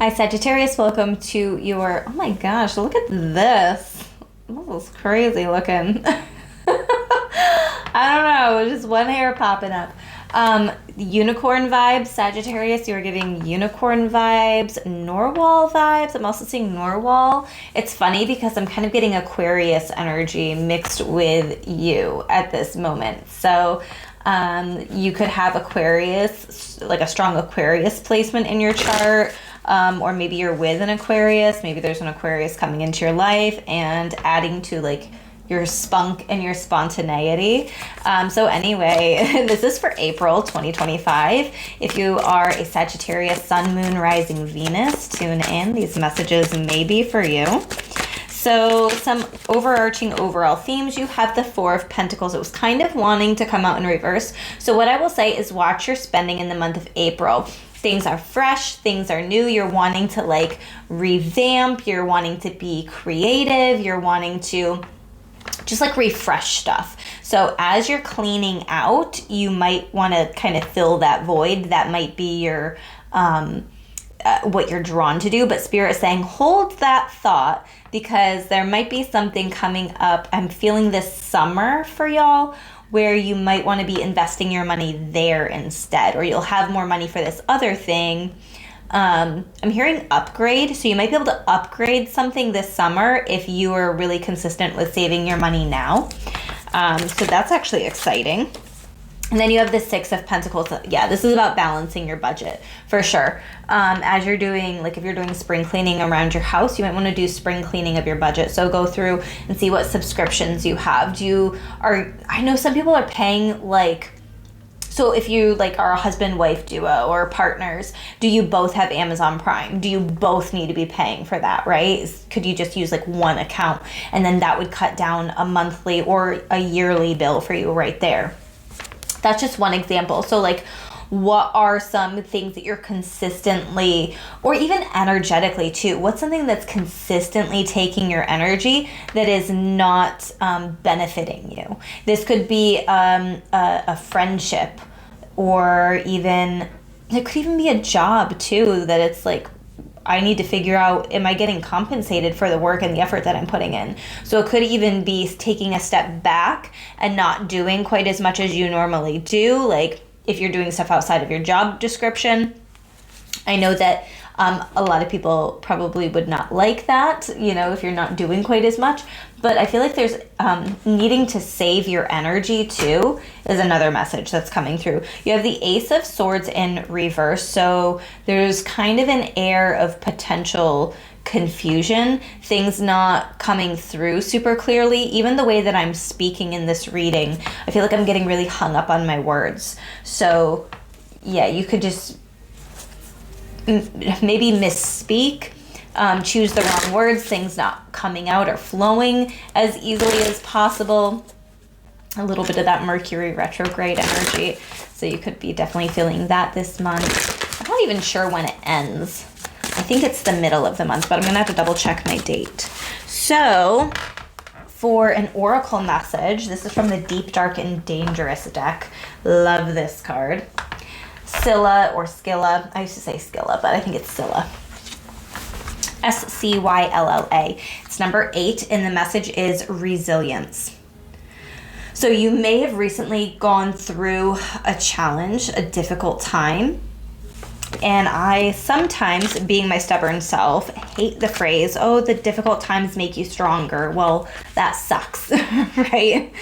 Hi Sagittarius, welcome to your, oh my gosh, look at this. This is crazy looking. I don't know, just one hair popping up. Unicorn vibes, Sagittarius, you're giving unicorn vibes, Narwhal vibes. I'm also seeing Narwhal. It's funny because I'm kind of getting Aquarius energy mixed with you at this moment. So you could have Aquarius, like a strong Aquarius placement in your chart. Or maybe you're with an Aquarius. Maybe there's an Aquarius coming into your life and adding to like your spunk and your spontaneity. So anyway, this is for April 2025. If you are a Sagittarius, Sun, Moon, Rising, Venus, tune in. These messages may be for you. So some overarching overall themes, you have the Four of Pentacles. It was kind of wanting to come out in reverse. So what I will say is watch your spending in the month of April. Things are fresh, things are new, you're wanting to like revamp, you're wanting to be creative, you're wanting to just like refresh stuff. So as you're cleaning out, you might want to kind of fill that void. That might be your what you're drawn to do, but Spirit is saying hold that thought because there might be something coming up. I'm feeling this summer for y'all where you might want to be investing your money there instead, or you'll have more money for this other thing. I'm hearing upgrade, so you might be able to upgrade something this summer if you are really consistent with saving your money now. So that's actually exciting. And then you have the Six of Pentacles. Yeah, this is about balancing your budget for sure. As you're doing, like if you're doing spring cleaning around your house, you might want to do spring cleaning of your budget. So go through and see what subscriptions you have. I know some people are paying like, so if you like are a husband-wife duo or partners, do you both have Amazon Prime? Do you both need to be paying for that, right? Could you just use like one account and then that would cut down a monthly or a yearly bill for you right there? That's just one example. So like, what are some things that you're consistently, or even energetically too, what's something that's consistently taking your energy that is not benefiting you? This could be a friendship, or even, it could even be a job too, that it's like, I need to figure out, am I getting compensated for the work and the effort that I'm putting in? So it could even be taking a step back and not doing quite as much as you normally do. Like if you're doing stuff outside of your job description, I know that a lot of people probably would not like that, you know, if you're not doing quite as much. But I feel like there's needing to save your energy too is another message that's coming through. You have the Ace of Swords in reverse. So there's kind of an air of potential confusion, things not coming through super clearly. Even the way that I'm speaking in this reading, I feel like I'm getting really hung up on my words. So yeah, you could just maybe misspeak, choose the wrong words, things not coming out or flowing as easily as possible. A little bit of that Mercury retrograde energy. So you could be definitely feeling that this month. I'm not even sure when it ends. I think it's the middle of the month, but I'm gonna have to double check my date. So for an oracle message, this is from the Deep, Dark, and Dangerous deck. Love this card. Scylla or Scylla. I used to say Scylla, but I think it's Scylla. Scylla. It's number 8, and the message is resilience. So you may have recently gone through a challenge, a difficult time. And I sometimes, being my stubborn self, hate the phrase, oh, the difficult times make you stronger. Well, that sucks, right?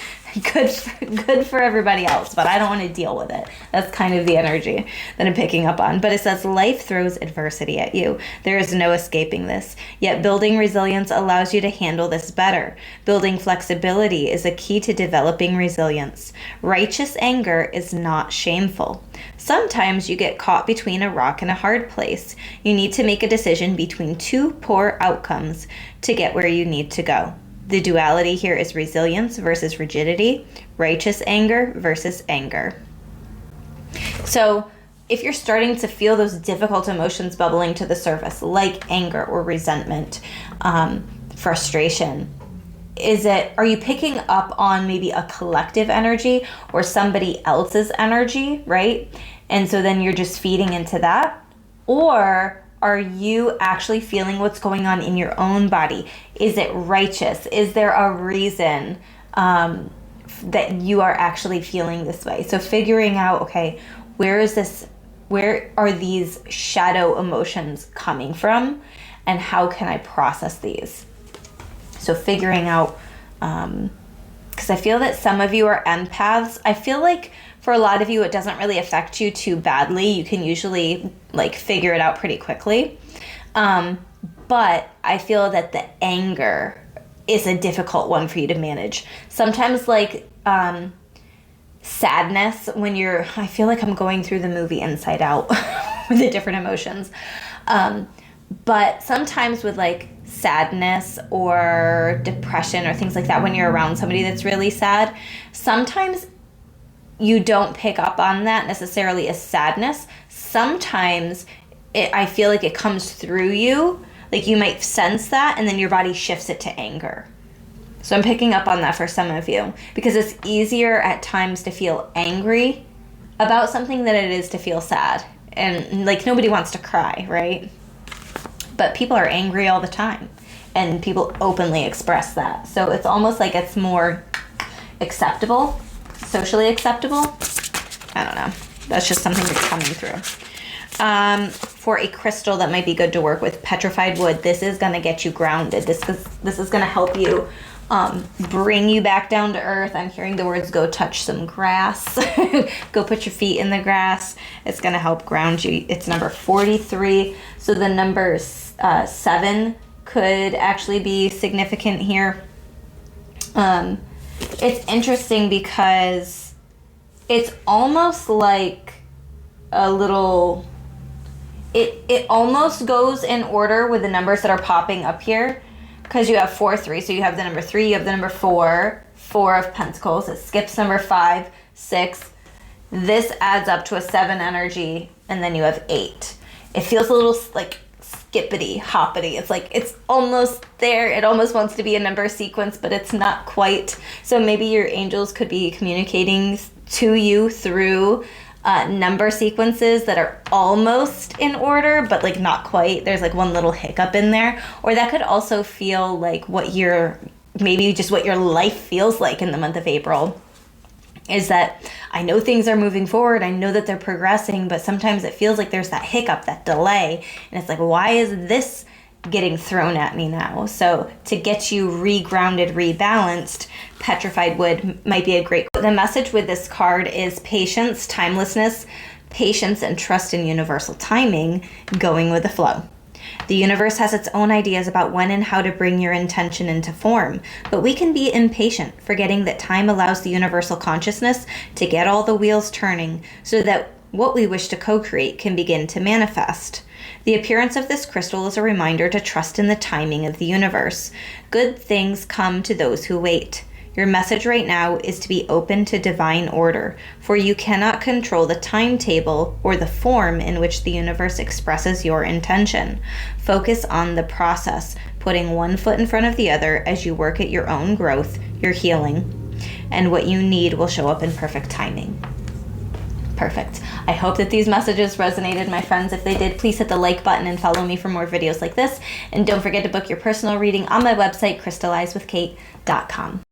Good for everybody else, but I don't want to deal with it. That's kind of the energy that I'm picking up on. But it says life throws adversity at you. There is no escaping this. Yet building resilience allows you to handle this better. Building flexibility is a key to developing resilience. Righteous anger is not shameful. Sometimes you get caught between a rock and a hard place. You need to make a decision between two poor outcomes to get where you need to go. The duality here is resilience versus rigidity, righteous anger versus anger. So if you're starting to feel those difficult emotions bubbling to the surface, like anger or resentment, frustration, are you picking up on maybe a collective energy or somebody else's energy, right? And so then you're just feeding into that? Or Are you actually feeling what's going on in your own body? Is it righteous? Is there a reason that you are actually feeling this way? So figuring out, okay, where are these shadow emotions coming from, and how can I process these? So figuring out, because I feel that some of you are empaths. I feel like for a lot of you, it doesn't really affect you too badly. You can usually like figure it out pretty quickly. But I feel that the anger is a difficult one for you to manage. Sometimes like sadness, I feel like I'm going through the movie Inside Out with the different emotions. But sometimes with like sadness or depression or things like that, when you're around somebody that's really sad, sometimes you don't pick up on that necessarily as sadness. Sometimes I feel like it comes through you. Like you might sense that and then your body shifts it to anger. So I'm picking up on that for some of you, because it's easier at times to feel angry about something than it is to feel sad. And like nobody wants to cry, right? But people are angry all the time and people openly express that. So it's almost like it's more acceptable, socially acceptable. I don't know. That's just something that's coming through. For a crystal that might be good to work with, petrified wood, this is going to get you grounded. This is going to help you bring you back down to earth. I'm hearing the words go touch some grass. Go put your feet in the grass. It's going to help ground you. It's number 43. So the number 7 could actually be significant here. It's interesting because it's almost like a little, it almost goes in order with the numbers that are popping up here, because you have 4, 3. So you have the number 3, you have the number 4 of Pentacles. It skips number 5, 6. This adds up to a 7 energy, and then you have 8. It feels a little like skippity hoppity. It's like it's almost there. It almost wants to be a number sequence, but it's not quite. So maybe your angels could be communicating to you through number sequences that are almost in order, but like not quite. There's like one little hiccup in there. Or that could also feel like maybe just what your life feels like in the month of April. Is that I know things are moving forward, I know that they're progressing, but sometimes it feels like there's that hiccup, that delay, and it's like, why is this getting thrown at me now? So to get you regrounded, rebalanced, petrified wood might be a great. The message with this card is patience, timelessness, patience, and trust in universal timing, going with the flow. The universe has its own ideas about when and how to bring your intention into form, but we can be impatient, forgetting that time allows the universal consciousness to get all the wheels turning so that what we wish to co-create can begin to manifest. The appearance of this crystal is a reminder to trust in the timing of the universe. Good things come to those who wait. Your message right now is to be open to divine order, for you cannot control the timetable or the form in which the universe expresses your intention. Focus on the process, putting one foot in front of the other as you work at your own growth, your healing, and what you need will show up in perfect timing. Perfect. I hope that these messages resonated, my friends. If they did, please hit the like button and follow me for more videos like this. And don't forget to book your personal reading on my website, crystallizewithkate.com.